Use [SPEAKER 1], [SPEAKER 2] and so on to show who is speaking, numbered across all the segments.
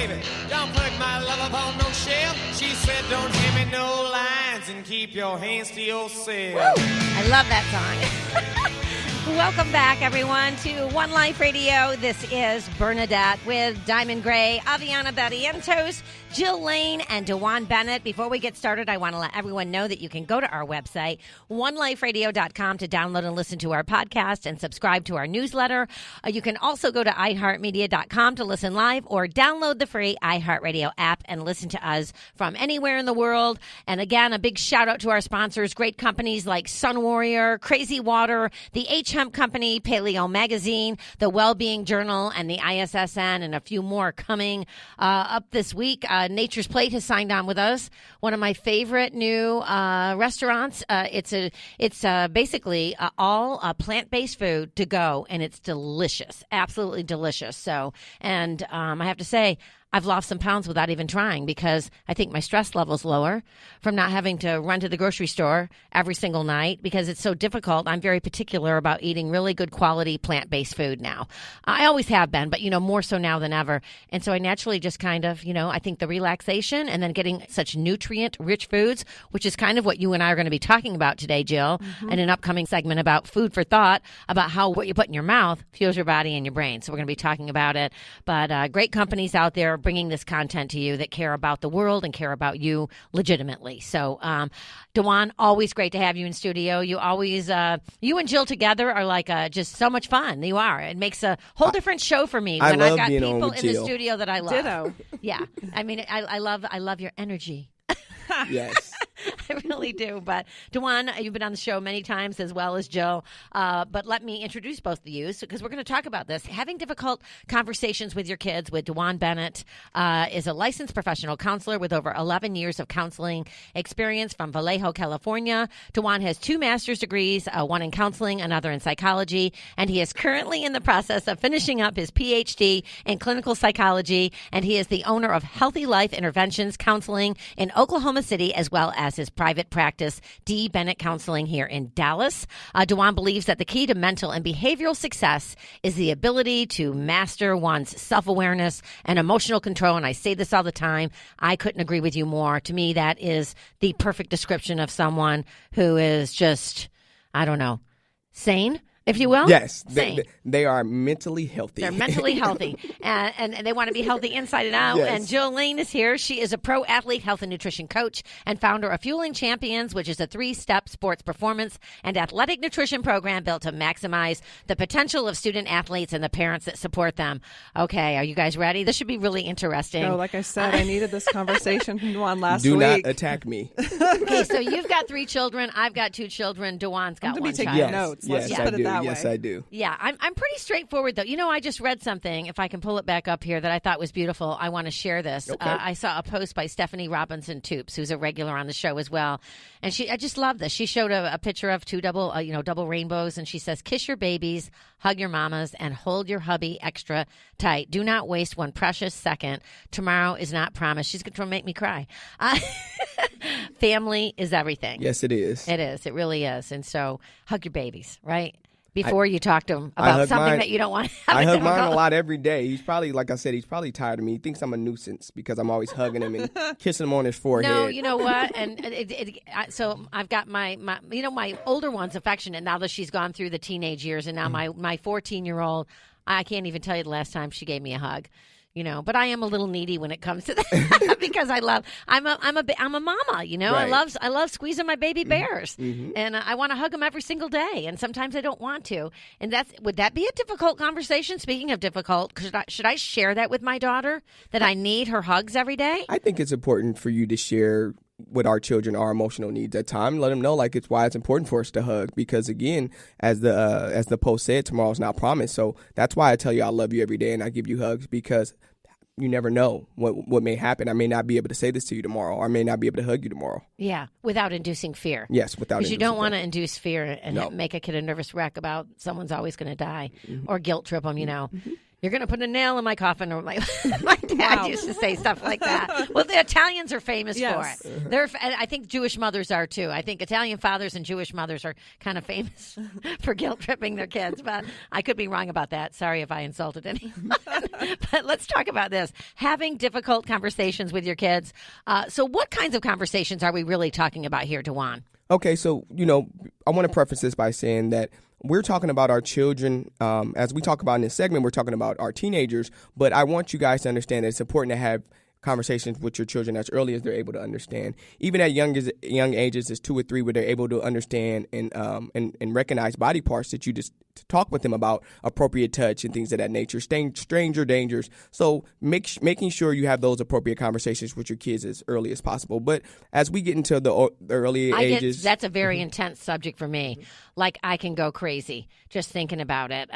[SPEAKER 1] baby, don't put my love upon no shelf. She said, don't give me no lines and keep your hands to yourself.
[SPEAKER 2] Woo! I love that song. Welcome back, everyone, to One Life Radio. This is Bernadette with Diamond Gray, Aviana Barrientos, Jill Lane, and DeJuan Bennett. Before we get started, I want to let everyone know that you can go to our website, oneliferadio.com, to download and listen to our podcast and subscribe to our newsletter. You can also go to iHeartMedia.com to listen live or download the free iHeartRadio app and listen to us from anywhere in the world. And again, a big shout out to our sponsors, great companies like Sun Warrior, Crazy Water, the Hemp Company, Paleo Magazine, the Wellbeing Journal, and the ISSN, and a few more coming up this week. Nature's Plate has signed on with us. One of my favorite new restaurants. It's basically all plant-based food to go, and it's delicious, absolutely delicious. So, and I have to say, I've lost some pounds without even trying because I think my stress level's lower from not having to run to the grocery store every single night because it's so difficult. I'm very particular about eating really good quality plant-based food now. I always have been, but, more so now than ever. And so I naturally just kind of, I think the relaxation and then getting such nutrient-rich foods, which is kind of what you and I are going to be talking about today, Jill, in an upcoming segment about food for thought, about how what you put in your mouth fuels your body and your brain. So we're going to be talking about it. But great companies out there bringing this content to you that care about the world and care about you legitimately. So, DeJuan, always great to have you in studio. You always, you and Jill together are like just so much fun. You are. It makes a whole different show for me when I've got people in the studio that I love.
[SPEAKER 3] Ditto.
[SPEAKER 2] Yeah, I mean, I love your energy.
[SPEAKER 3] Yes.
[SPEAKER 2] I really do. But DeJuan, you've been on the show many times as well as Jill. But let me introduce both of you because we're going to talk about this. Having difficult conversations with your kids with DeJuan Bennett is a licensed professional counselor with over 11 years of counseling experience from Vallejo, California. DeJuan has 2 master's degrees, one in counseling, another in psychology, and he is currently in the process of finishing up his PhD in clinical psychology, and he is the owner of Healthy Life Interventions Counseling in Oklahoma City, as well as his private practice, D. Bennett Counseling, here in Dallas. DeJuan believes that the key to mental and behavioral success is the ability to master one's self-awareness and emotional control. And I say this all the time. I couldn't agree with you more. To me, that is the perfect description of someone who is just, I don't know, sane, if you will.
[SPEAKER 3] Yes, they are mentally healthy.
[SPEAKER 2] They're mentally healthy, and they want to be healthy inside and out.
[SPEAKER 3] Yes.
[SPEAKER 2] And Jill Lane is here. She is a pro athlete, health and nutrition coach, and founder of Fueling Champions, which is a 3-step sports performance and athletic nutrition program built to maximize the potential of student athletes and the parents that support them. Okay, are you guys ready? This should be really interesting.
[SPEAKER 4] No, like I said, I needed this conversation on last
[SPEAKER 3] Do
[SPEAKER 4] week.
[SPEAKER 3] not attack me.
[SPEAKER 2] Okay, so you've got 3 children. I've got 2 children. DeJuan's got
[SPEAKER 4] I'm going
[SPEAKER 2] one
[SPEAKER 4] to be
[SPEAKER 2] child.
[SPEAKER 4] taking notes. Let's just put it that way.
[SPEAKER 3] Yes, I do.
[SPEAKER 2] Yeah, I'm pretty straightforward, though. I just read something, if I can pull it back up here, that I thought was beautiful. I want to share this.
[SPEAKER 3] Okay.
[SPEAKER 2] I saw a post by Stephanie Robinson Toops, who's a regular on the show as well. And I just love this. She showed a picture of 2 double rainbows, and she says, kiss your babies, hug your mamas, and hold your hubby extra tight. Do not waste one precious second. Tomorrow is not promised. She's going to make me cry. Family is everything.
[SPEAKER 3] Yes, it is.
[SPEAKER 2] It is. It really is. And so hug your babies, right? Before you talk to him about something that you don't want to have.
[SPEAKER 3] I hug mine a lot every day. He's probably, like I said, he's probably tired of me. He thinks I'm a nuisance because I'm always hugging him and kissing him on his forehead.
[SPEAKER 2] No, you know what? And so I've got my older one's affectionate now that she's gone through the teenage years, and now my 14-year-old, I can't even tell you the last time she gave me a hug. But I am a little needy when it comes to that because I'm a mama,
[SPEAKER 3] Right.
[SPEAKER 2] I love squeezing my baby bears, and I want to hug them every single day, and sometimes I don't want to. And would that be a difficult conversation? Speaking of difficult, should I share that with my daughter that I need her hugs every day?
[SPEAKER 3] I think it's important for you to share with our children our emotional needs at time. Let them know it's why it's important for us to hug, because again, as the post said, tomorrow's not promised. So that's why I tell you I love you every day and I give you hugs, because you never know what may happen. I may not be able to say this to you tomorrow, or I may not be able to hug you tomorrow.
[SPEAKER 2] Yeah, without inducing fear.
[SPEAKER 3] Yes, without.
[SPEAKER 2] Because you don't want to induce fear and
[SPEAKER 3] No.
[SPEAKER 2] make a kid a nervous wreck about someone's always going to die or guilt trip them. You're going to put a nail in my coffin, or my dad used to say stuff like that. Well, the Italians are famous for it. I think Jewish mothers are too. I think Italian fathers and Jewish mothers are kind of famous for guilt tripping their kids. But I could be wrong about that. Sorry if I insulted anyone. But let's talk about this: having difficult conversations with your kids. So, what kinds of conversations are we really talking about here, Dewan?
[SPEAKER 3] Okay, so I want to preface this by saying that we're talking about our children. As we talk about in this segment, we're talking about our teenagers. But I want you guys to understand that it's important to have conversations with your children as early as they're able to understand. Even at young ages, as 2 or 3, where they're able to understand and recognize body parts that you just to talk with them about appropriate touch and things of that nature, stranger dangers. So making sure you have those appropriate conversations with your kids as early as possible. But as we get into the early ages,
[SPEAKER 2] that's a very intense subject for me. Like, I can go crazy just thinking about it.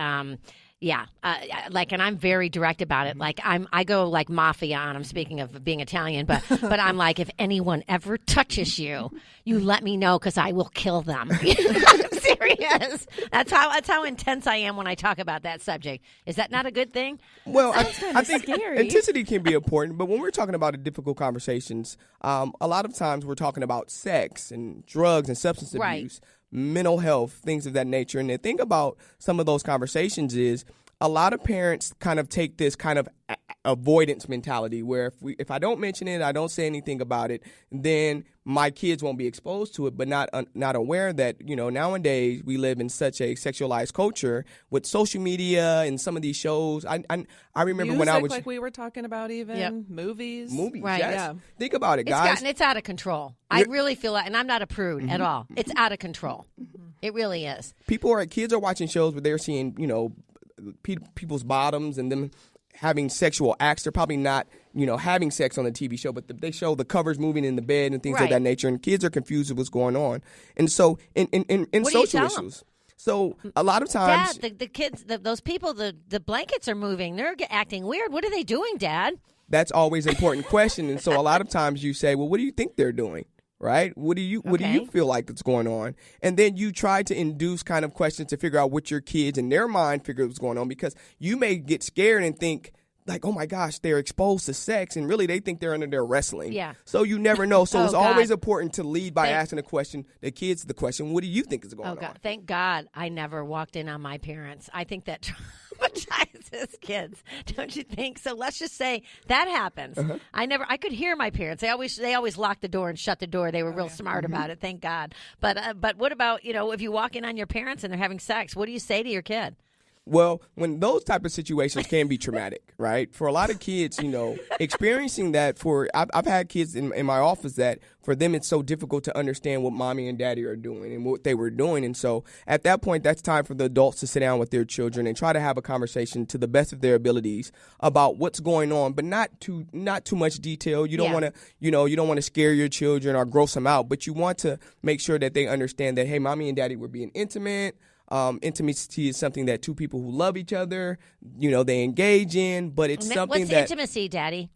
[SPEAKER 2] Yeah, and I'm very direct about it. Like, I go like mafia on. I'm speaking of being Italian, but I'm like, if anyone ever touches you, you let me know, because I will kill them. I'm serious. That's how intense I am when I talk about that subject. Is that not a good thing?
[SPEAKER 3] Well, I think scary. Intensity can be important, but when we're talking about difficult conversations, a lot of times we're talking about sex and drugs and substance abuse. Mental health, things of that nature. And the thing about some of those conversations is a lot of parents kind of take this kind of avoidance mentality where if I don't mention it, I don't say anything about it, then my kids won't be exposed to it, but not aware that, nowadays we live in such a sexualized culture with social media and some of these shows. I remember
[SPEAKER 4] music,
[SPEAKER 3] when I was
[SPEAKER 4] like we were talking about, even movies,
[SPEAKER 2] right?
[SPEAKER 3] Yes.
[SPEAKER 4] Yeah.
[SPEAKER 3] Think about it, guys.
[SPEAKER 2] It's out of control. I really feel that, and I'm not a prude at all. It's out of control. It really is.
[SPEAKER 3] Kids are watching shows where they're seeing, people's bottoms and them having sexual acts. They're probably not, having sex on the TV show, but they show the covers moving in the bed and things of that nature, and kids are confused with what's going on. And so in social issues. So a lot of times,
[SPEAKER 2] Dad, the kids, those people, the blankets are moving. They're acting weird. What are they doing, Dad? That's
[SPEAKER 3] always an important question. And so a lot of times you say, well, what do you think they're doing? Right? What do you feel like that's going on? And then you try to induce kind of questions to figure out what your kids in their mind figure what's going on, because you may get scared and think, like, oh my gosh, they're exposed to sex, and really they think they're under there wrestling.
[SPEAKER 2] Yeah.
[SPEAKER 3] So you never know. So it's always important to lead by asking the kids the question, what do you think is going on?
[SPEAKER 2] Thank God I never walked in on my parents. I think that traumatizes kids, don't you think? So let's just say that happens. I could hear my parents. They always locked the door and shut the door. They were real smart about it, thank God. But what about, if you walk in on your parents and they're having sex, what do you say to your kid?
[SPEAKER 3] Well, when those type of situations can be traumatic, right? For a lot of kids, experiencing that I've had kids in my office that for them it's so difficult to understand what mommy and daddy are doing and what they were doing. And so at that point, that's time for the adults to sit down with their children and try to have a conversation to the best of their abilities about what's going on, but not too much detail. You don't want to, you don't want to scare your children or gross them out, but you want to make sure that they understand that, hey, mommy and daddy were being intimate. Intimacy is something that two people who love each other, they engage in, but it's something
[SPEAKER 2] What's intimacy, Daddy?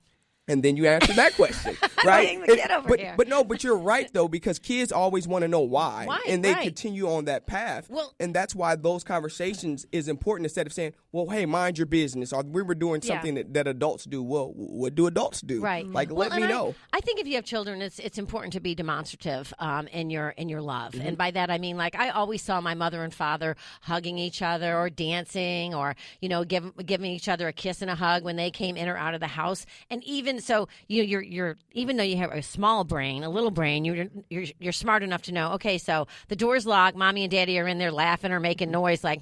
[SPEAKER 3] And then you answer that question, right?
[SPEAKER 2] Here.
[SPEAKER 3] But you're right, though, because kids always want to know why, and they continue on that path.
[SPEAKER 2] Well,
[SPEAKER 3] and that's why those conversations is important, instead of saying, well, hey, mind your business, or we were doing something that adults do. Well, what do adults do?
[SPEAKER 2] Right.
[SPEAKER 3] Like, let me know.
[SPEAKER 2] I think if you have children, it's important to be demonstrative in your love. And by that, I mean, like, I always saw my mother and father hugging each other or dancing or, giving each other a kiss and a hug when they came in or out of the house. And even so, you're even though you have a small brain, a little brain, you're smart enough to know, okay, so the door's locked, mommy and daddy are in there laughing or making noise, like,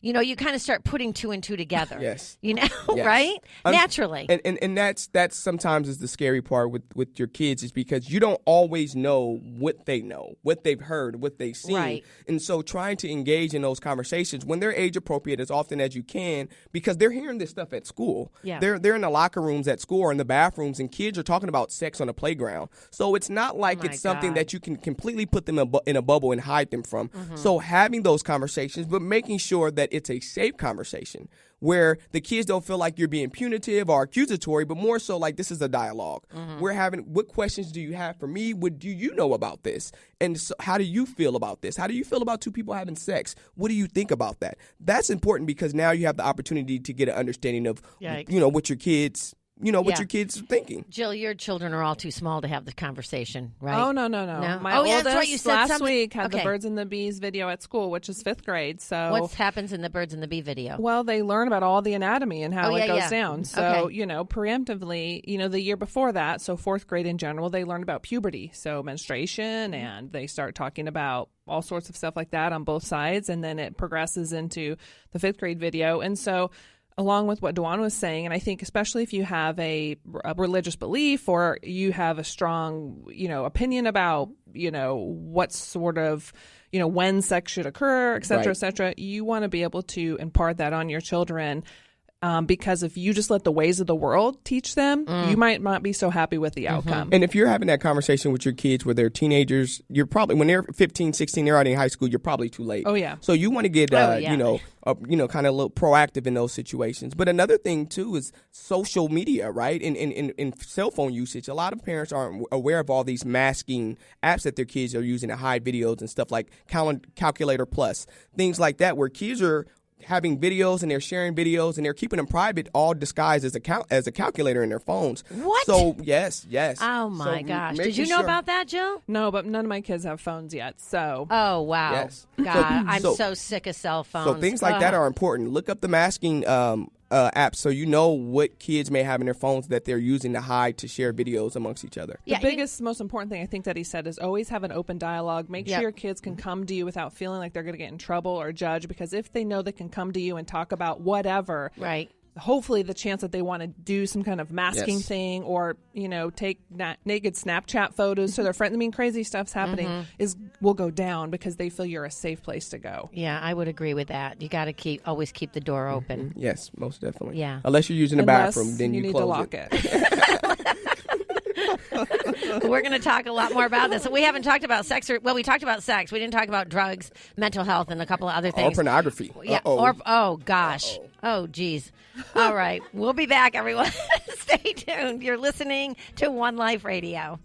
[SPEAKER 2] you kind of start putting two and two together.
[SPEAKER 3] Yes.
[SPEAKER 2] Yes. Right? Naturally.
[SPEAKER 3] And that's sometimes is the scary part with your kids, is because you don't always know, what they've heard, what they've seen.
[SPEAKER 2] Right.
[SPEAKER 3] And so trying to engage in those conversations when they're age appropriate as often as you can, because they're hearing this stuff at school.
[SPEAKER 2] Yeah.
[SPEAKER 3] They're in the locker rooms at school or in the bathroom bathrooms, and kids are talking about sex on the playground. So it's not like it's something that you can completely put them in a bubble and hide them from. So having those conversations, but making sure that it's a safe conversation where the kids don't feel like you're being punitive or accusatory, but more so like this is a dialogue. We're having, what questions do you have for me? What do you know about this? And so how do you feel about this? How do you feel about two people having sex? What do you think about that? That's important because now you have the opportunity to get an understanding of, what your kids what your kids are thinking.
[SPEAKER 2] Jill, your children are all too small to have the conversation, right?
[SPEAKER 4] Oh, no. My oldest
[SPEAKER 2] that's right. You said
[SPEAKER 4] last week had the Birds and the Bees video at school, which is 5th grade. So
[SPEAKER 2] what happens in the Birds and the Bee video?
[SPEAKER 4] Well, they learn about all the anatomy and how it goes down. So, preemptively, the year before that, so 4th grade in general, they learn about puberty. So menstruation, and they start talking about all sorts of stuff like that on both sides. And then it progresses into the 5th grade video. And so along with what Dwan was saying, and I think especially if you have a religious belief or you have a strong, opinion about, what sort of, when sex should occur, et cetera, you want to be able to impart that on your children. Because if you just let the ways of the world teach them, you might not be so happy with the outcome.
[SPEAKER 3] And if you're having that conversation with your kids where they're teenagers, you're probably, when they're 15, 16, they're already in high school, you're probably too late.
[SPEAKER 4] Oh, yeah.
[SPEAKER 3] So you want to get, kind of a little proactive in those situations. But another thing, too, is social media, right? In cell phone usage. A lot of parents aren't aware of all these masking apps that their kids are using to hide videos and stuff like Calculator Plus, things like that, where kids are having videos and they're sharing videos and they're keeping them private, all disguised as a calculator in their phones.
[SPEAKER 2] What?
[SPEAKER 3] So yes.
[SPEAKER 2] Oh my gosh! Did you know about that, Jill?
[SPEAKER 4] No, but none of my kids have phones yet. So.
[SPEAKER 2] Oh wow!
[SPEAKER 3] Yes.
[SPEAKER 2] God, I'm so sick of cell phones.
[SPEAKER 3] So things like that are important. Look up the masking apps so you know what kids may have in their phones that they're using to hide to share videos amongst each other.
[SPEAKER 4] The biggest, most important thing I think that he said is always have an open dialogue. Make sure your kids can come to you without feeling like they're going to get in trouble or judged, because if they know they can come to you and talk about whatever,
[SPEAKER 2] right,
[SPEAKER 4] hopefully the chance that they want to do some kind of masking thing or, take naked Snapchat photos to their friends. I mean, crazy stuff's happening will go down because they feel you're a safe place to go.
[SPEAKER 2] Yeah, I would agree with that. You got to always keep the door open.
[SPEAKER 3] Yes, most definitely.
[SPEAKER 2] Yeah.
[SPEAKER 3] Unless you're using the bathroom, then you
[SPEAKER 4] need
[SPEAKER 3] close
[SPEAKER 4] to lock it.
[SPEAKER 2] We're going to talk a lot more about this. We haven't talked about sex. We talked about sex. We didn't talk about drugs, mental health, and a couple of other things.
[SPEAKER 3] Or pornography.
[SPEAKER 2] Yeah. Oh, gosh. Oh, geez. All right. We'll be back, everyone. Stay tuned. You're listening to One Life Radio.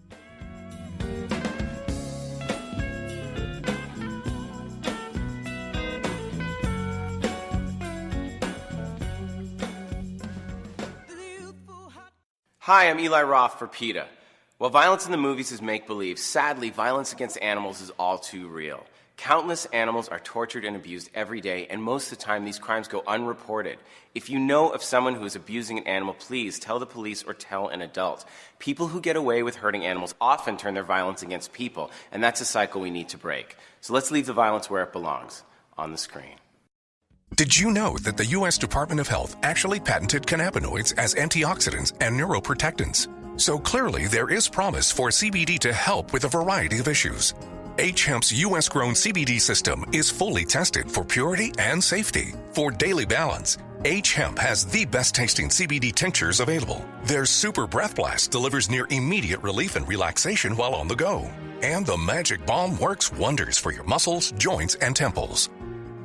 [SPEAKER 5] Hi, I'm Eli Roth for PETA. While violence in the movies is make-believe, sadly, violence against animals is all too real. Countless animals are tortured and abused every day, and most of the time these crimes go unreported. If you know of someone who is abusing an animal, please tell the police or tell an adult. People who get away with hurting animals often turn their violence against people, and that's a cycle we need to break. So let's leave the violence where it belongs, on the screen.
[SPEAKER 6] Did you know that the U.S. Department of Health actually patented cannabinoids as antioxidants and neuroprotectants? So clearly there is promise for CBD to help with a variety of issues. H-Hemp's U.S.-grown CBD system is fully tested for purity and safety. For daily balance, H-Hemp has the best-tasting CBD tinctures available. Their Super Breath Blast delivers near immediate relief and relaxation while on the go. And the Magic Balm works wonders for your muscles, joints, and temples.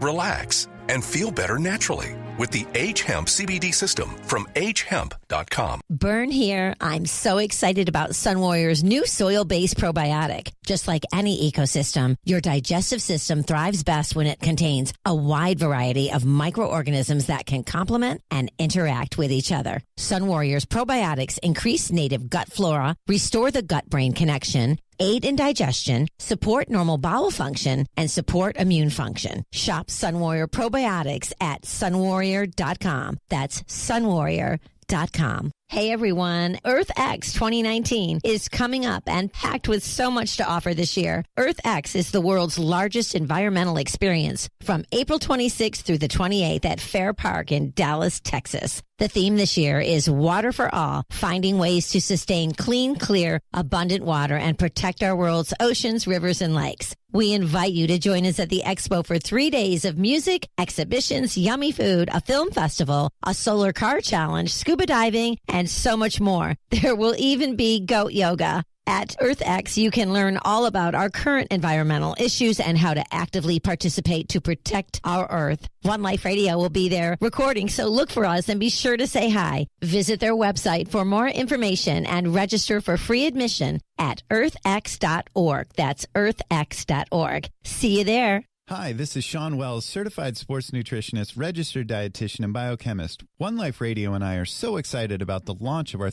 [SPEAKER 6] Relax and feel better naturally with the H-Hemp CBD system from hemp.com.
[SPEAKER 2] Burn here. I'm so excited about Sun Warrior's new soil-based probiotic. Just like any ecosystem, your digestive system thrives best when it contains a wide variety of microorganisms that can complement and interact with each other. Sun Warrior's probiotics increase native gut flora, restore the gut-brain connection, aid in digestion, support normal bowel function, and support immune function. Shop Sun Warrior probiotics at sunwarrior.com. That's sunwarrior.com. Hey everyone, EarthX 2019 is coming up and packed with so much to offer this year. EarthX is the world's largest environmental experience from April 26th through the 28th at Fair Park in Dallas, Texas. The theme this year is Water for All, finding ways to sustain clean, clear, abundant water and protect our world's oceans, rivers, and lakes. We invite you to join us at the expo for 3 days of music, exhibitions, yummy food, a film festival, a solar car challenge, scuba diving, and so much more. There will even be goat yoga. At EarthX, you can learn all about our current environmental issues and how to actively participate to protect our Earth. One Life Radio will be there recording, so look for us and be sure to say hi. Visit their website for more information and register for free admission at earthx.org. That's earthx.org. See you there.
[SPEAKER 7] Hi, this is Sean Wells, certified sports nutritionist, registered dietitian, and biochemist. One Life Radio and I are so excited about the launch of our